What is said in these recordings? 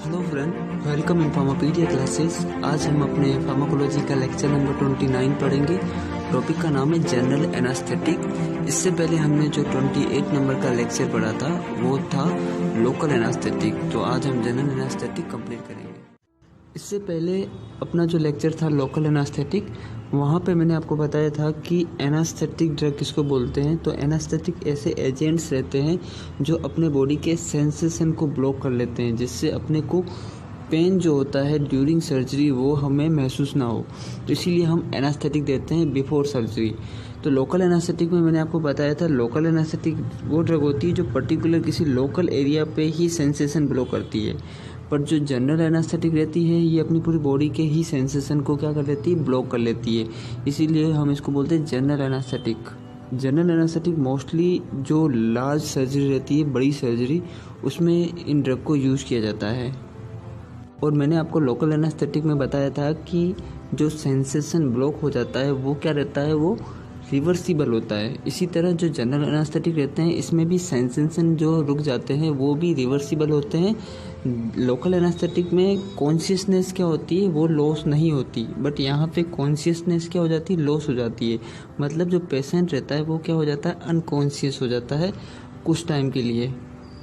Hello friend, welcome in Pharmapedia classes. आज हम अपने फार्माकोलॉजी का लेक्चर नंबर 29 पढ़ेंगे। टॉपिक का नाम है जनरल एनास्थेटिक। इससे पहले हमने जो 28 नंबर का लेक्चर पढ़ा था वो था लोकल एनास्थेटिक। तो आज हम जनरल एनास्थेटिक कंप्लीट करेंगे। इससे पहले अपना जो लेक्चर था लोकल एनास्थेटिक, वहाँ पे मैंने आपको बताया था कि एनास्थेटिक ड्रग किसको बोलते हैं। तो एनास्थेटिक ऐसे एजेंट्स रहते हैं जो अपने बॉडी के सेंसेशन को ब्लॉक कर लेते हैं, जिससे अपने को पेन जो होता है ड्यूरिंग सर्जरी वो हमें महसूस ना हो। तो इसीलिए हम एनास्थेटिक देते हैं बिफोर सर्जरी। तो लोकल एनास्थेटिक में मैंने आपको बताया था, लोकल एनास्थेटिक वो ड्रग होती है जो पर्टिकुलर किसी लोकल एरिया पे ही सेंसेशन ब्लॉक करती है। पर जो जनरल एनास्थेटिक रहती है ये अपनी पूरी बॉडी के ही सेंसेशन को क्या कर लेती है, ब्लॉक कर लेती है। इसीलिए हम इसको बोलते हैं general anaesthetic. General anaesthetic mostly जो लार्ज सर्जरी रहती है, बड़ी सर्जरी, उसमें इन ड्रग को यूज़ किया जाता है। और मैंने आपको लोकल एनास्थेटिक में बताया था कि जो सेंसेशन ब्लॉक हो जाता है वो क्या रहता है, वो रिवर्सिबल होता है। इसी तरह जो जनरल एनास्थेटिक रहते हैं इसमें भी सेंसेशन जो रुक जाते हैं वो भी रिवर्सिबल होते हैं। लोकल एनास्थेटिक में कॉन्शियसनेस क्या होती है, वो लॉस नहीं होती, बट यहाँ पे कॉन्शियसनेस क्या हो जाती है, लॉस हो जाती है। मतलब जो पेशेंट रहता है वो क्या हो जाता है, अनकॉन्शियस हो जाता है कुछ टाइम के लिए।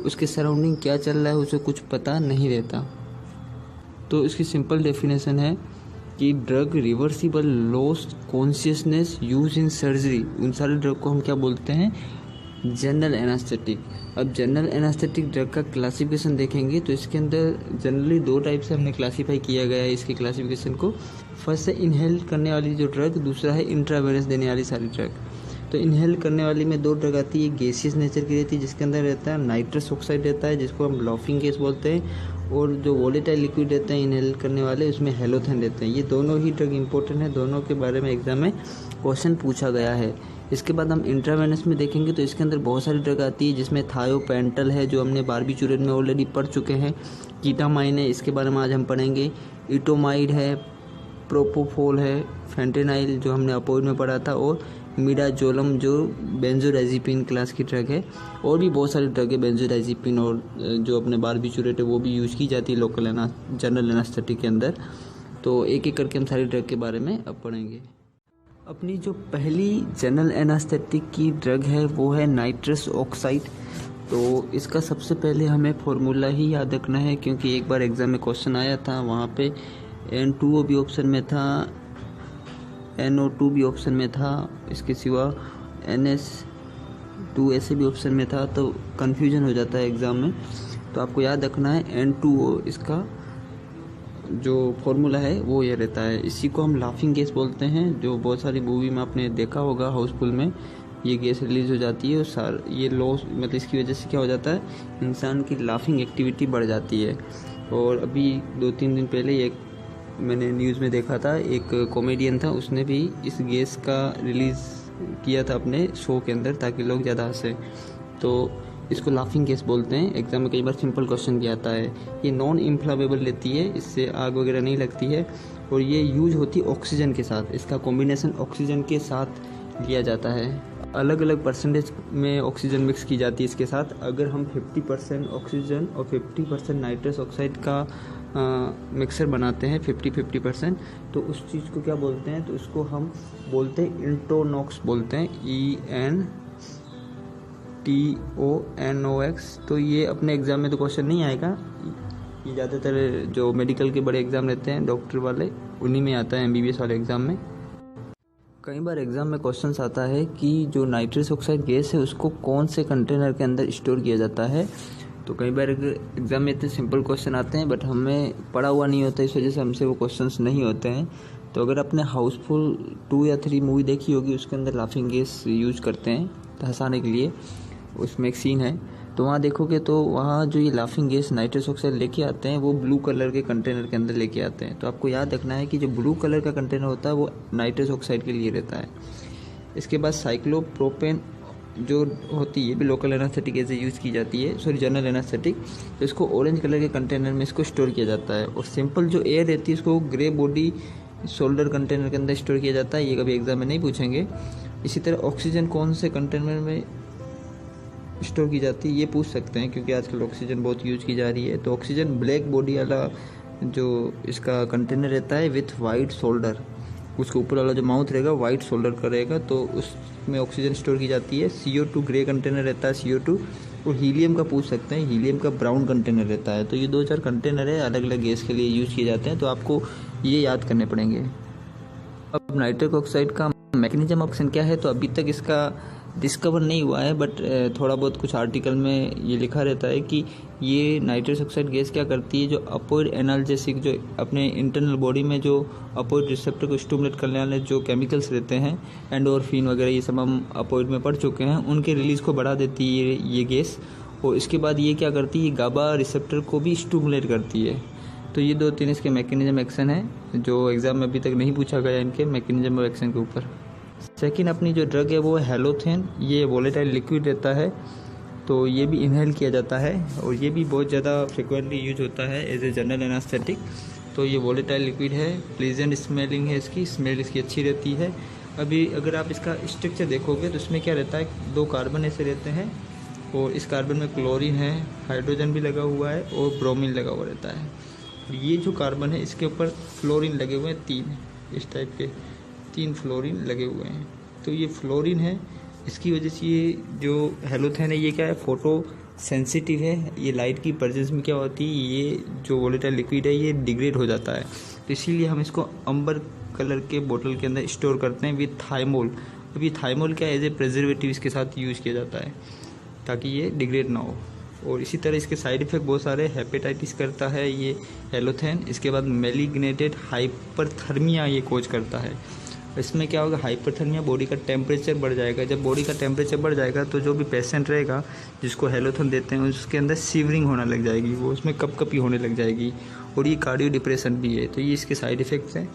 उसके सराउंडिंग क्या चल रहा है उसे कुछ पता नहीं रहता। तो इसकी सिंपल डेफिनेशन है कि drug reversible loss consciousness use in surgery, उन सारे ड्रग को हम क्या बोलते हैं, जनरल एनास्थेटिक। अब जनरल एनास्थेटिक ड्रग का क्लासिफिकेशन देखेंगे तो इसके अंदर जनरली दो टाइप से हमने क्लासीफाई किया गया है इसके क्लासिफिकेशन को। फर्स्ट है इनहेल करने वाली जो ड्रग, दूसरा है इंट्रावेनस देने वाली सारी ड्रग। तो इनहेल करने वाली में दो ड्रग आती है, गैसियस नेचर की रहती है जिसके अंदर रहता है नाइट्रस ऑक्साइड रहता है जिसको हम लाफिंग गैस बोलते हैं, और जो वोलेटाइल लिक्विड रहते हैं इनहेल करने वाले उसमें हेलोथेन रहते हैं। ये दोनों ही ड्रग इंपॉर्टेंट है, दोनों के बारे में एग्जाम में क्वेश्चन पूछा गया है। इसके बाद हम इंट्रावेनस में देखेंगे तो इसके अंदर बहुत सारी ड्रग आती है जिसमें थायोपेंटल है जो हमने बारबिटूरेट में ऑलरेडी पढ़ चुके हैं, कीटामाइन है इसके बारे में आज हम पढ़ेंगे, इटोमाइड है, प्रोपोफोल है, फेंटेनाइल जो हमने अपोइड में पढ़ा था, और मिडाजोलम जो बेंजोडाइजिपिन क्लास की ड्रग है। और भी बहुत सारी ड्रग है बेंजोडाइजिपिन और जो अपने बारबिटूरेट है वो भी यूज़ की जाती है लोकल जनरल एनास्थेटिक के अंदर। तो एक एक करके हम सारी ड्रग के बारे में अब पढ़ेंगे। अपनी जो पहली जनरल एनास्थेटिक की ड्रग है वो है नाइट्रस ऑक्साइड। तो इसका सबसे पहले हमें फॉर्मूला ही याद रखना है क्योंकि एक बार एग्ज़ाम में क्वेश्चन आया था, वहाँ पे N2O भी ऑप्शन में था, NO2 भी ऑप्शन में था, इसके सिवा NS2 ऐसे भी ऑप्शन में था। तो कन्फ्यूजन हो जाता है एग्ज़ाम में। तो आपको याद रखना है N2O, इसका जो फॉर्मूला है वो ये रहता है। इसी को हम लाफिंग गैस बोलते हैं, जो बहुत सारी मूवी में आपने देखा होगा, हाउसफुल में ये गैस रिलीज हो जाती है और ये लॉस, मतलब इसकी वजह से क्या हो जाता है, इंसान की लाफिंग एक्टिविटी बढ़ जाती है। और अभी 2-3 दिन पहले एक मैंने न्यूज़ में देखा था, एक कॉमेडियन था, उसने भी इस गैस का रिलीज़ किया था अपने शो के अंदर ताकि लोग ज़्यादा हंसे। तो इसको लाफिंग गैस बोलते हैं। एग्जाम में कई बार सिंपल क्वेश्चन भी आता है। ये नॉन इन्फ्लामेबल रहती है, इससे आग वगैरह नहीं लगती है, और ये यूज होती है ऑक्सीजन के साथ। इसका कॉम्बिनेशन ऑक्सीजन के साथ लिया जाता है। अलग अलग परसेंटेज में ऑक्सीजन मिक्स की जाती है इसके साथ। अगर हम 50% ऑक्सीजन और 50% नाइट्रस ऑक्साइड का मिक्सर बनाते हैं, 50-50%, तो उस चीज़ को क्या बोलते हैं, तो उसको हम बोलते हैं इंटोनॉक्स बोलते हैं, ENTONOX। तो ये अपने एग्ज़ाम में तो क्वेश्चन नहीं आएगा, ये ज़्यादातर जो मेडिकल के बड़े एग्ज़ाम रहते हैं डॉक्टर वाले, उन्हीं में आता है, MBBS वाले एग्ज़ाम में। कई बार एग्ज़ाम में क्वेश्चन आता है कि जो नाइट्रस ऑक्साइड गैस है उसको कौन से कंटेनर के अंदर स्टोर किया जाता है। तो कई बार एग्ज़ाम में इतने सिंपल क्वेश्चन आते हैं बट हमें पढ़ा हुआ नहीं होता, इस वजह से हमसे वो क्वेश्चंस नहीं होते हैं। तो अगर आपने हाउसफुल 2 या 3 मूवी देखी होगी, उसके अंदर लाफिंग गैस यूज़ करते हैं हंसाने के लिए, उसमें एक सीन है, तो वहाँ देखोगे तो वहाँ जो ये लाफिंग गैस नाइट्रस ऑक्साइड लेके आते हैं वो ब्लू कलर के कंटेनर के अंदर लेके आते हैं। तो आपको याद रखना है कि जो ब्लू कलर का कंटेनर होता है वो नाइट्रस ऑक्साइड के लिए रहता है। इसके बाद साइक्लोप्रोपेन जो होती है भी लोकल एनास्थेटिक ऐसे यूज़ की जाती है, सॉरी जनरल एनास्थेटिक। तो इसको ऑरेंज कलर के कंटेनर में इसको स्टोर किया जाता है। और सिंपल जो एयर रहती है इसको ग्रे बॉडी शोल्डर कंटेनर के अंदर स्टोर किया जाता है, ये कभी एग्जाम में नहीं पूछेंगे। इसी तरह ऑक्सीजन कौन से कंटेनर में स्टोर की जाती है, ये पूछ सकते हैं क्योंकि आजकल ऑक्सीजन बहुत यूज की जा रही है। तो ऑक्सीजन ब्लैक बॉडी वाला जो इसका कंटेनर रहता है विथ वाइट शोल्डर, उसके ऊपर वाला जो माउथ रहेगा वाइट शोल्डर का रहेगा, तो उसमें ऑक्सीजन स्टोर की जाती है। CO2 ग्रे कंटेनर रहता है CO2, और हीलियम का पूछ सकते हैं, हीलियम का ब्राउन कंटेनर रहता है। तो ये 2-4 कंटेनर है, अलग अलग गैस के लिए यूज किए जाते हैं, तो आपको ये याद करने पड़ेंगे। अब नाइट्रिक ऑक्साइड का मैकेनिज्म ऑफ एक्शन क्या है, तो अभी तक इसका डिस्कवर नहीं हुआ है, बट थोड़ा बहुत कुछ आर्टिकल में ये लिखा रहता है कि ये नाइट्रस ऑक्साइड गैस क्या करती है, जो अपोइड एनाल्जेसिक, जो अपने इंटरनल बॉडी में जो अपोइड रिसेप्टर को स्टिमुलेट करने वाले जो केमिकल्स रहते हैं, एंडोर्फिन वगैरह, ये सब हम अपोइड में पढ़ चुके हैं, उनके रिलीज़ को बढ़ा देती है ये गैस। और इसके बाद ये क्या करती है, गाबा रिसेप्टर को भी स्टिमुलेट करती है। तो ये 2-3 इसके मैकेनिज्म एक्शन है जो एग्ज़ाम में अभी तक नहीं पूछा गया इनके मैकेनिज्म ऑफ एक्शन के ऊपर। सेकंड अपनी जो ड्रग है वो हेलोथेन, ये वोलेटाइल लिक्विड रहता है, तो ये भी इनहेल किया जाता है और ये भी बहुत ज़्यादा फ्रिक्वेंटली यूज होता है एज ए जनरल एनास्थेटिक। तो ये वोलेटाइल लिक्विड है, प्लीजेंट स्मेलिंग है, इसकी स्मेल इसकी अच्छी रहती है। अभी अगर आप इसका स्ट्रक्चर देखोगे तो इसमें क्या रहता है, 2 कार्बन ऐसे रहते हैं और इस कार्बन में क्लोरीन है, हाइड्रोजन भी लगा हुआ है और ब्रोमीन लगा हुआ रहता है। ये जो कार्बन है इसके ऊपर फ्लोरीन लगे हुए हैं 3, इस टाइप के 3 फ्लोरीन लगे हुए हैं। तो ये फ्लोरीन है, इसकी वजह से ये जो हेलोथेन है ये क्या है, फोटो सेंसिटिव है। ये लाइट की प्रेजेंस में क्या होती है, ये जो वोलेटाइल लिक्विड है ये डिग्रेड हो जाता है, तो इसीलिए हम इसको अंबर कलर के बोतल के अंदर स्टोर करते हैं विथ थाइमोल। अभी थाइमोल क्या एज ए प्रिजर्वेटिव इसके साथ यूज़ किया जाता है ताकि ये डिग्रेड ना हो। और इसी तरह इसके साइड इफ़ेक्ट बहुत सारे, हेपेटाइटिस करता है ये हेलोथेन। इसके बाद मैलिग्नेटेड हाइपरथर्मिया ये कोज करता है। इसमें क्या होगा, हाइपरथर्मिया, बॉडी का टेम्परेचर बढ़ जाएगा। जब बॉडी का टेम्परेचर बढ़ जाएगा तो जो भी पेशेंट रहेगा जिसको हेलोथेन देते हैं उसके अंदर सीवरिंग होने लग जाएगी, वो उसमें कपकपी होने लग जाएगी, और ये कार्डियो डिप्रेशन भी है। तो ये इसके साइड इफ़ेक्ट्स हैं।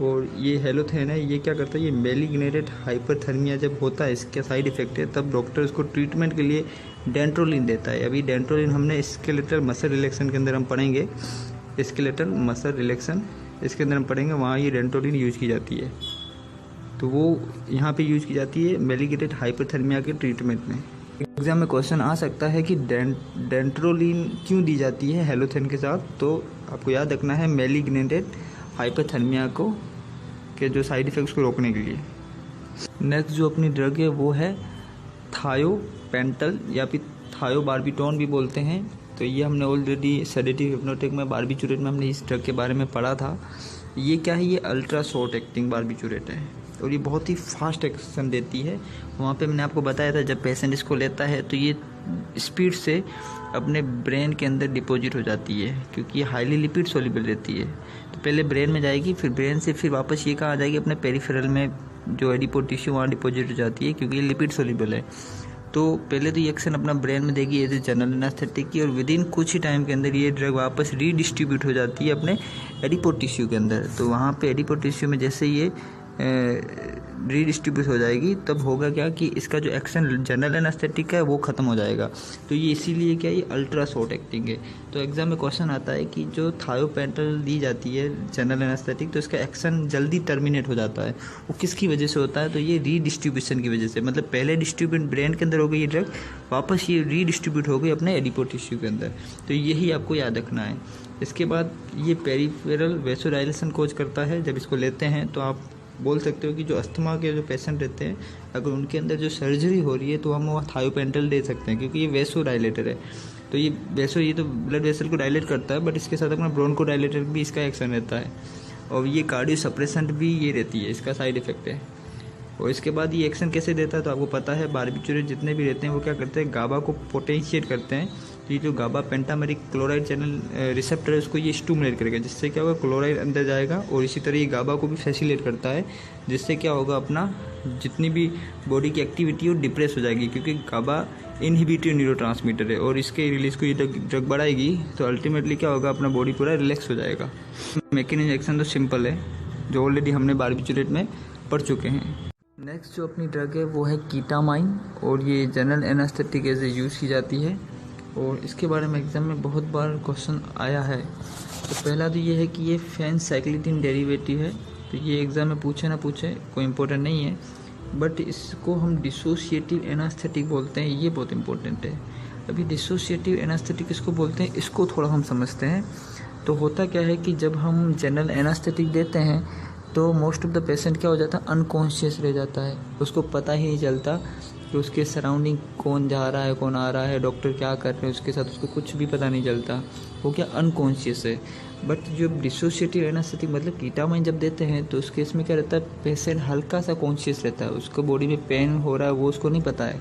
और ये हेलोथेन है, ये क्या करता है, ये मैलिग्नेटेड हाइपरथर्मिया जब होता है इसका साइड इफेक्ट है, तब डॉक्टर उसको ट्रीटमेंट के लिए डेंट्रोलिन देता है। अभी डेंट्रोलिन हमने स्केलेटल मसल रिलैक्सन के अंदर हम पढ़ेंगे, स्केलेटल मसल रिलैक्सन इसके अंदर हम पढ़ेंगे, वहाँ ये डेंट्रोलिन यूज़ की जाती है। तो वो यहाँ पे यूज़ की जाती है मैलिग्नेटेड हाइपरथर्मिया के ट्रीटमेंट में। एग्जाम में क्वेश्चन आ सकता है कि डेंट्रोलिन क्यों दी जाती है हेलोथेन के साथ, तो आपको याद रखना है मैलिग्नेटेड हाइपरथर्मिया को के जो साइड इफ़ेक्ट्स को रोकने के लिए। नेक्स्ट जो अपनी ड्रग है वो है थायोपेंटल या फिर थायोबार्बिटोन भी बोलते हैं। तो ये हमने ऑलरेडी सेडेटिव हिप्नोटिक में बार्बिचुरेट में हमने इस ड्रग के बारे में पढ़ा था। ये क्या है, ये अल्ट्रा शॉर्ट एक्टिंग बार्बिचुरेट है और ये बहुत ही फास्ट एक्शन देती है। वहाँ पे मैंने आपको बताया था जब पेशेंट इसको लेता है तो ये स्पीड से अपने ब्रेन के अंदर डिपॉजिट हो जाती है, क्योंकि ये हाईली लिपिड सोल्यूबल रहती है। तो पहले ब्रेन में जाएगी, फिर ब्रेन से फिर वापस ये कहाँ आ जाएगी, अपने पेरिफेरल में जो एडिपो टिश्यू वहाँ डिपॉजिट हो जाती है, क्योंकि ये लिपिड सोल्यूबल है। तो पहले तो ये एक्शन अपना ब्रेन में देगी एज ए जनरल एनास्थेटिक की, और विद इन कुछ ही टाइम के अंदर ये ड्रग वापस रीडिस्ट्रीब्यूट हो जाती है अपने एडिपो टिश्यू के अंदर। तो वहाँ पे एडिपो टिश्यू में जैसे ये रीडिस्ट्रीब्यूट हो जाएगी, तब होगा क्या कि इसका जो एक्शन जनरल एनास्थेटिक है वो ख़त्म हो जाएगा। तो ये इसीलिए क्या, ये अल्ट्रा शॉर्ट एक्टिंग है। तो एग्जाम में क्वेश्चन आता है कि जो थायोपेंटल दी जाती है जनरल एनास्थेटिक, तो इसका एक्शन जल्दी टर्मिनेट हो जाता है, वो किसकी वजह से होता है, तो ये रीडिस्ट्रीब्यूशन की वजह से। मतलब पहले डिस्ट्रीब्यूट ब्रेन के अंदर हो गई ये ड्रग, वापस ये रीडिस्ट्रीब्यूट हो गई अपने एडिपो टिश्यू के अंदर। तो यही आपको याद रखना है। इसके बाद ये पेरिफेरल वैसोडाइलेशन कोज करता है। जब इसको लेते हैं तो आप बोल सकते हो कि जो अस्थमा के जो पेशेंट रहते हैं, अगर उनके अंदर जो सर्जरी हो रही है तो हम वो थायोपेंटल दे सकते हैं, क्योंकि ये वैसो डायलेटर है। तो ये तो ब्लड वेसल को डायलेट करता है, बट इसके साथ अपना ब्रोंको डायलेटर भी इसका एक्शन रहता है, और ये कार्डियो सप्रेसेंट भी ये रहती है, इसका साइड इफेक्ट है। और इसके बाद ये एक्शन कैसे देता है, तो आपको पता है बार्बिचुरेट जितने भी रहते हैं वो क्या करते हैं, गाबा को पोटेंशिएट करते हैं। तो ये जो गाबा पेंटामेरिक क्लोराइड चैनल रिसेप्टर है उसको ये स्टिमुलेट करेगा, जिससे क्या होगा, क्लोराइड अंदर जाएगा। और इसी तरह ये गाबा को भी फैसिलिटेट करता है, जिससे क्या होगा, अपना जितनी भी बॉडी की एक्टिविटी वो डिप्रेस हो जाएगी, क्योंकि गाबा इनहिबिटरी न्यूरोट्रांसमीटर है और इसके रिलीज को ये ड्रग बढ़ाएगी। तो अल्टीमेटली क्या होगा, अपना बॉडी पूरा रिलैक्स हो जाएगा। मैकेनिज्म एक्शन तो सिंपल है, जो ऑलरेडी हमने बार्बिचुरेट में पढ़ चुके हैं। नेक्स्ट जो अपनी ड्रग है वो है कीटामाइन, और ये जनरल एनास्थेटिक एज यूज़ की जाती है, और इसके बारे में एग्जाम में बहुत बार क्वेश्चन आया है। तो पहला तो ये है कि ये फेनसाइक्लिडिन डेरिवेटिव है, तो ये एग्जाम में पूछे ना पूछे कोई इंपॉर्टेंट नहीं है। बट इसको हम डिसोशिएटिव एनास्थेटिक बोलते हैं, ये बहुत इंपॉर्टेंट है। अभी डिसोशिएटिव एनास्थेटिक इसको बोलते हैं, इसको थोड़ा हम समझते हैं। तो होता क्या है कि जब हम जनरल एनास्थेटिक देते हैं तो मोस्ट ऑफ द पेशेंट क्या हो जाता है, अनकॉन्शियस रह जाता है, उसको पता ही नहीं चलता कि उसके सराउंडिंग कौन जा रहा है, कौन आ रहा है, डॉक्टर क्या कर रहे हैं उसके साथ, उसको कुछ भी पता नहीं चलता, वो क्या अनकॉन्शियस है। बट जो डिसोशिएटिव एनास्थेटिक मतलब कीटामाइन जब देते हैं तो उस केस में क्या रहता है, पेशेंट हल्का सा कॉन्शियस रहता है, उसको बॉडी में पेन हो रहा है वो उसको नहीं पता है,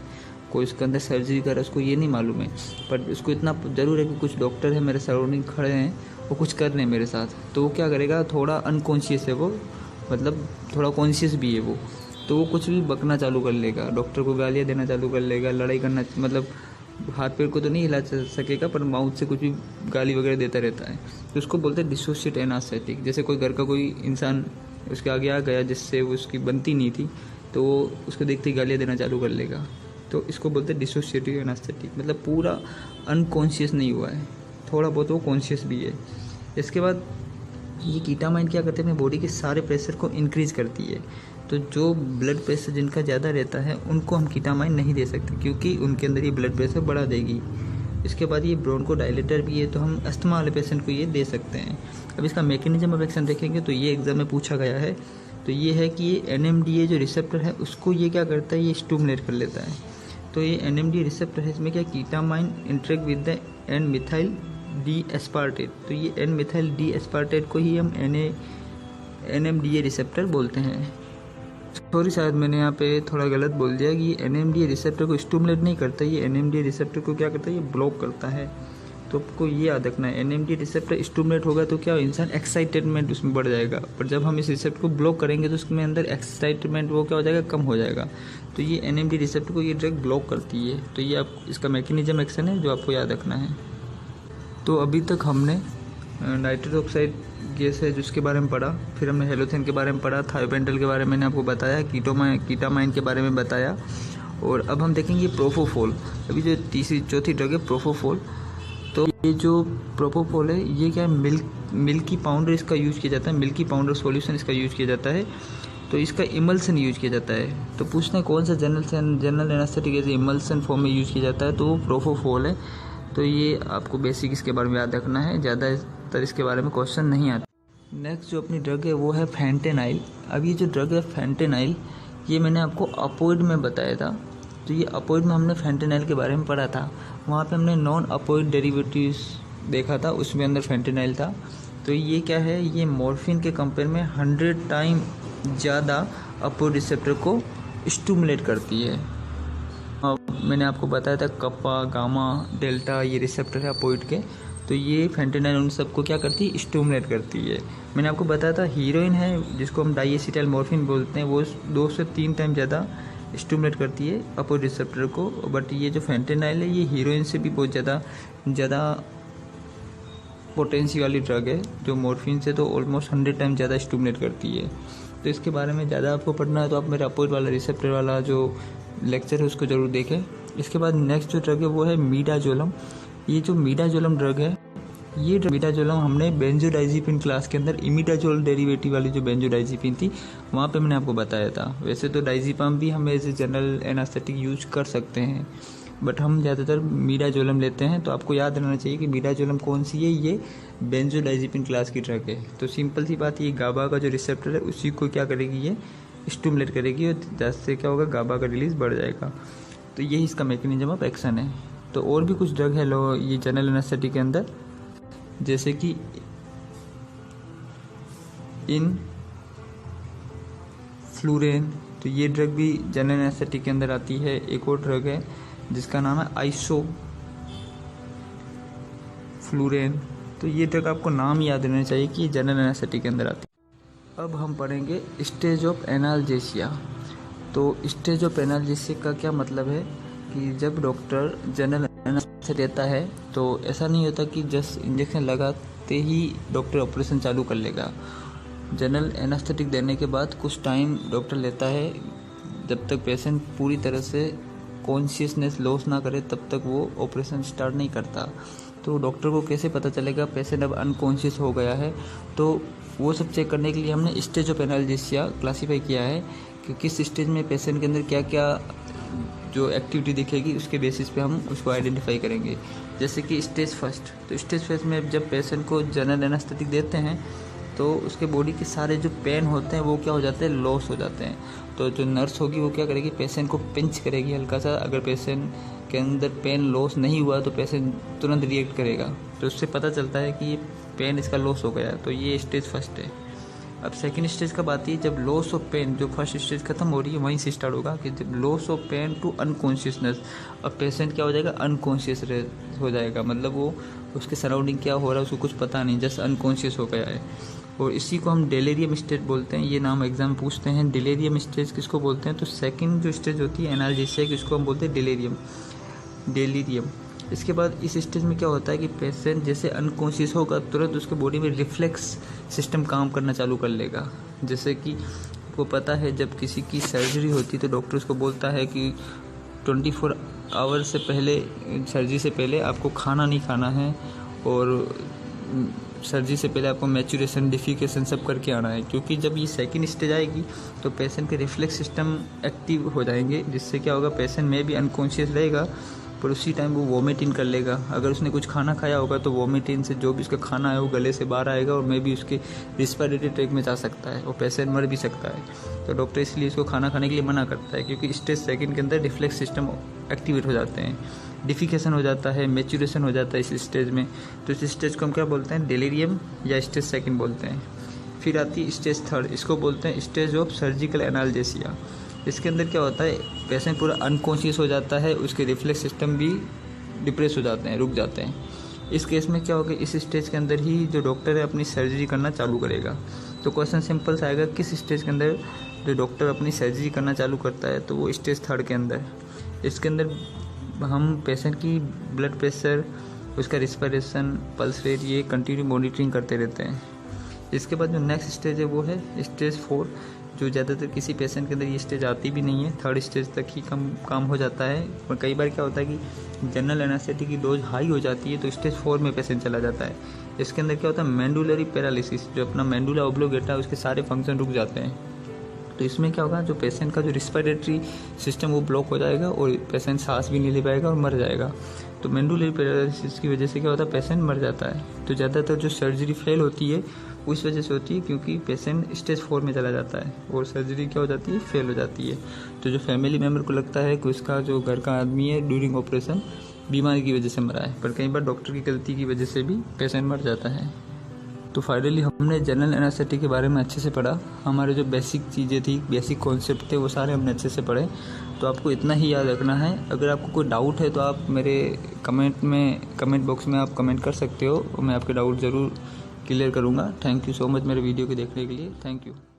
कोई उसके अंदर सर्जरी कर रहा है उसको ये नहीं मालूम है, पर उसको इतना ज़रूर है कि कुछ डॉक्टर है मेरे सराउंडिंग खड़े हैं, वो कुछ कर रहे हैं मेरे साथ, तो वो क्या करेगा, थोड़ा अनकॉन्शियस है वो, मतलब थोड़ा कॉन्शियस भी है वो, तो वो कुछ भी बकना चालू कर लेगा, डॉक्टर को गालियाँ देना चालू कर लेगा, लड़ाई करना, मतलब हाथ पैर को तो नहीं हिला सकेगा पर माउथ से कुछ भी गाली वगैरह देता रहता है, तो उसको बोलते हैं डिसोशिएटिव एनास्थेटिक। जैसे कोई घर का कोई इंसान उसके आगे आ गया जिससे वो उसकी बनती नहीं थी, तो वो उसको देखते ही गालियाँ देना चालू कर लेगा, तो इसको बोलते हैं डिसोशिएटिव एनास्थेटिक, मतलब पूरा अनकॉन्शियस नहीं हुआ है, थोड़ा बहुत वो कॉन्शियस भी है। इसके बाद ये कीटामाइन क्या करते हैं, अपने बॉडी के सारे प्रेशर को इंक्रीज़ करती है, तो जो ब्लड प्रेशर जिनका ज़्यादा रहता है उनको हम कीटामाइन नहीं दे सकते क्योंकि उनके अंदर ये ब्लड प्रेशर बढ़ा देगी। इसके बाद ये ब्रोंकोडायलेटर भी है, तो हम अस्थमा वाले पेशेंट को ये दे सकते हैं। अब इसका मैकेनिज्म ऑफ एक्शन देखेंगे तो ये एग्जाम में पूछा गया है, तो ये है कि ये NMDA जो रिसेप्टर है उसको ये क्या करता है, ये स्टिमुलेट कर लेता है। तो ये NMDA रिसेप्टर है, इसमें क्या ketamine interact with the N methyl D aspartate, तो ये एन मिथाइल डी एस्पार्टेट को ही हम NMDA रिसेप्टर बोलते हैं। सॉरी, शायद मैंने यहाँ पे थोड़ा गलत बोल दिया कि ये NMDA रिसेप्टर को स्टिमुलेट नहीं करता, ये NMDA रिसेप्टर को क्या करता है, ये ब्लॉक करता है। तो आपको ये याद रखना है, NMDA रिसेप्टर स्टिमुलेट होगा तो क्या इंसान एक्साइटमेंट उसमें बढ़ जाएगा, पर जब हम इस रिसेप्टर को ब्लॉक करेंगे तो उसमें अंदर एक्साइटमेंट वो क्या हो जाएगा, कम हो जाएगा। तो ये NMDA रिसेप्टर को ये ड्रग ब्लॉक करती है, तो ये आप इसका मैकेनिज्म एक्शन है जो आपको याद रखना है। तो अभी तक हमने नाइट्रस ऑक्साइड गैस है जिसके बारे में पढ़ा, फिर हमने हेलोथेन के बारे में पढ़ा, थायोपेंटल के बारे में मैंने आपको बताया, कीटामाइन के बारे में बताया, और अब हम देखेंगे प्रोपोफोल। अभी जो चौथी ड्रग है प्रोपोफोल, तो ये जो प्रोपोफोल है ये क्या है, मिल्की पाउडर इसका यूज़ किया जाता है, मिल्की पाउडर सॉल्यूशन इसका यूज़ किया जाता है, तो इसका इमल्सन यूज़ किया जाता है। तो पूछना है कौन सा general anaesthetic as emulsion form में यूज़ किया जाता है, तो वो प्रोपोफोल है। तो ये आपको बेसिक इसके बारे में याद रखना है, ज़्यादातर इसके बारे में क्वेश्चन नहीं आता। नेक्स्ट जो अपनी ड्रग है वो है फेंटेनाइल। अब ये जो ड्रग है फेंटेनाइल, ये मैंने आपको अपोइड में बताया था, तो ये अपोइड में हमने फेंटेनाइल के बारे में पढ़ा था, वहाँ पे हमने नॉन अपोइड डेरिवेटिव्स देखा था, उसमें अंदर फेंटेनाइल था। तो ये क्या है, ये मॉर्फिन के कंपेयर में 100 टाइम ज़्यादा अपोइड रिसेप्टर को स्टिमुलेट करती है। मैंने आपको बताया था कप्पा, गामा, डेल्टा ये रिसेप्टर है अपोइड के, तो ये फेंटेनाइल उन सबको क्या करती है, स्टिमुलेट करती है। मैंने आपको बताया था हीरोइन है जिसको हम डाइएसिटाइल मॉर्फिन बोलते हैं, वो 2 से 3 टाइम ज़्यादा स्टिमुलेट करती है अपोइड रिसेप्टर को, बट ये जो फेंटेनाइल है ये हीरोइन से भी बहुत ज़्यादा पोटेंसी वाली ड्रग है, जो मॉर्फिन से तो ऑलमोस्ट 100 टाइम ज़्यादा स्टिमुलेट करती है। तो इसके बारे में ज़्यादा आपको पढ़ना है तो आप मेरा अपोइड वाला रिसेप्टर वाला जो लेक्चर है उसको ज़रूर देखें। इसके बाद नेक्स्ट जो ड्रग है वो है मीडाजोलम। ये जो मीडाजोलम ड्रग है, ये मीडाजोलम हमने बेंजोडाइजिपिन क्लास के अंदर इमिडाजोल डेरिवेटिव वाली जो बेंजोडाइजिपिन थी वहाँ पे मैंने आपको बताया था। वैसे तो डाइजिपाम भी हम as a general anaesthetic use कर सकते हैं, बट हम ज़्यादातर मीडाजोलम लेते हैं। तो आपको याद रहना चाहिए कि मीडाजोलम कौन सी है, ये बेंजोडाइजिपिन क्लास की ड्रग है। तो सिंपल सी बात, ये गाबा का जो रिसेप्टर है उसी को क्या करेगी, ये स्टिमुलेट करेगी, और जिससे क्या होगा, गाबा का रिलीज बढ़ जाएगा। तो यही इसका मैकेनिज्म ऑफ एक्शन है। तो और भी कुछ ड्रग है ये जनरल एनास्थेटिक के अंदर, जैसे कि फ्लूरेन, तो ये ड्रग भी जनरल एनास्थेटिक के अंदर आती है। एक और ड्रग है जिसका नाम है आइसोफ्लूरेन, तो ये ड्रग आपको नाम याद रहना चाहिए कि जनरल एनास्थेटिक के अंदर आती है। अब हम पढ़ेंगे स्टेज ऑफ एनाल्जेसिया। तो स्टेज ऑफ एनाल्जेसिया का क्या मतलब है कि जब डॉक्टर जनरल एनास्थेटिक देता है तो ऐसा नहीं होता कि जस्ट इंजेक्शन लगाते ही डॉक्टर ऑपरेशन चालू कर लेगा। जनरल एनास्थेटिक देने के बाद कुछ टाइम डॉक्टर लेता है, जब तक पेशेंट पूरी तरह से कॉन्शियसनेस लॉस ना करे तब तक वो ऑपरेशन स्टार्ट नहीं करता। तो डॉक्टर को कैसे पता चलेगा पेशेंट अब अनकॉन्शियस हो गया है, तो वो सब चेक करने के लिए हमने स्टेज ऑफ एनाल्जेसिया क्लासीफाई किया है कि कि किस स्टेज में पेशेंट के अंदर क्या क्या जो एक्टिविटी दिखेगी उसके बेसिस पे हम उसको आइडेंटिफाई करेंगे। जैसे कि स्टेज फर्स्ट, तो स्टेज फर्स्ट में जब पेशेंट को जनरल एनेस्थेटिक देते हैं तो उसके बॉडी के सारे जो पेन होते हैं वो क्या हो जाते हैं, लॉस हो जाते हैं। तो जो नर्स होगी वो क्या करेगी, पेशेंट को पिंच करेगी हल्का सा। अगर पेशेंट के अंदर पेन लॉस नहीं हुआ तो पेशेंट तुरंत रिएक्ट करेगा, तो उससे पता चलता है कि ये पेन इसका लॉस हो गया। तो ये स्टेज फर्स्ट है। अब सेकंड स्टेज कब आती है, जब लॉस ऑफ पेन, जो फर्स्ट स्टेज खत्म हो रही है वहीं से स्टार्ट होगा कि जब loss of pain to unconsciousness. अब पेशेंट क्या हो जाएगा, अनकॉन्शियस हो जाएगा, मतलब वो उसके सराउंडिंग क्या हो रहा है उसको कुछ पता नहीं, जस्ट अनकॉन्शियस हो गया है। और इसी को हम डेलेरियम स्टेज बोलते हैं। ये नाम एग्जाम पूछते हैं। डेलेरियम स्टेज किसको बोलते हैं, तो सेकंड जो स्टेज होती है एनाल्जेसिया की, उसको हम बोलते हैं डेलीरियम। इसके बाद इस स्टेज में क्या होता है कि पेशेंट जैसे अनकॉन्शियस होगा तुरंत उसके बॉडी में रिफ्लेक्स सिस्टम काम करना चालू कर लेगा। जैसे कि आपको पता है जब किसी की सर्जरी होती है तो डॉक्टर उसको बोलता है कि 24 आवर से पहले, सर्जरी से पहले आपको खाना नहीं खाना है, और सर्जरी से पहले आपको मैचुरेशन, डिफिकेशन सब करके आना है। क्योंकि जब ये सेकंड स्टेज आएगी तो पेशेंट के रिफ्लेक्स सिस्टम एक्टिव हो जाएंगे, जिससे क्या होगा, पेशेंट में भी अनकॉन्शियस रहेगा पर उसी टाइम वो वॉमिटिंग कर लेगा। अगर उसने कुछ खाना खाया होगा तो वॉमिटिंग से जो भी उसका खाना है वो गले से बाहर आएगा और मे भी उसके रिस्पिरेटरी ट्रैक में जा सकता है और पेशेंट मर भी सकता है। तो डॉक्टर इसलिए इसको खाना खाने के लिए मना करता है, क्योंकि स्टेज सेकंड के अंदर रिफ्लेक्स सिस्टम एक्टिवेट हो जाते हैं, डिफिकेशन हो जाता है, मैचुरेशन हो जाता है इस स्टेज में। तो इस स्टेज को हम क्या बोलते हैं, डेलीरियम या स्टेज सेकंड बोलते हैं। फिर आती है स्टेज थर्ड, इसको बोलते हैं स्टेज ऑफ सर्जिकल एनाल्जेसिया। इसके अंदर क्या होता है, पेशेंट पूरा अनकॉन्शियस हो जाता है, उसके रिफ्लेक्स सिस्टम भी डिप्रेस हो जाते हैं, रुक जाते हैं। इस केस में क्या होगा, इस स्टेज के अंदर ही जो डॉक्टर है अपनी सर्जरी करना चालू करेगा। तो क्वेश्चन सिंपल सा आएगा, किस स्टेज के अंदर जो डॉक्टर अपनी सर्जरी करना चालू करता है, तो वो स्टेज थर्ड के अंदर। इसके अंदर हम पेशेंट की ब्लड प्रेशर, उसका रिस्पिरेशन, पल्स रेट, ये कंटिन्यू मॉनिटरिंग करते रहते हैं। इसके बाद जो नेक्स्ट स्टेज है वो है स्टेज 4, जो ज़्यादातर किसी पेशेंट के अंदर ये स्टेज आती भी नहीं है, थर्ड स्टेज तक ही काम हो जाता है। और कई बार क्या होता है कि जनरल एनेस्थेटिक की डोज हाई हो जाती है तो स्टेज 4 में पेशेंट चला जाता है। इसके अंदर क्या होता है, मेंडुलरी पैरालिसिस, जो अपना मेंडुला ऑब्लिगेटा है उसके सारे फंक्शन रुक जाते हैं। तो इसमें क्या होगा, जो पेशेंट का जो रिस्पिरेटरी सिस्टम वो ब्लॉक हो जाएगा और पेशेंट सांस भी नहीं ले पाएगा और मर जाएगा। तो मेंडुलरी पैरालिसिस की वजह से क्या होता है, पेशेंट मर जाता है। तो ज़्यादातर जो सर्जरी फेल होती है उस वजह से होती है, क्योंकि पेशेंट स्टेज 4 में चला जाता है और सर्जरी क्या हो जाती है, फेल हो जाती है। तो जो फैमिली मेम्बर को लगता है कि उसका जो घर का आदमी है ड्यूरिंग ऑपरेशन बीमारी की वजह से मरा है, पर कई बार डॉक्टर की गलती की वजह से भी पेशेंट मर जाता है। तो फाइनली हमने जनरल एनेस्थेटिक के बारे में अच्छे से पढ़ा। हमारे जो बेसिक चीज़ें थी, बेसिक कॉन्सेप्ट थे, वो सारे हमने अच्छे से पढ़े। तो आपको इतना ही याद रखना है। अगर आपको कोई डाउट है तो आप मेरे कमेंट बॉक्स में आप कमेंट कर सकते हो और मैं आपके डाउट ज़रूर क्लियर करूँगा। थैंक यू सो मच मेरे वीडियो को देखने के लिए। Thank you.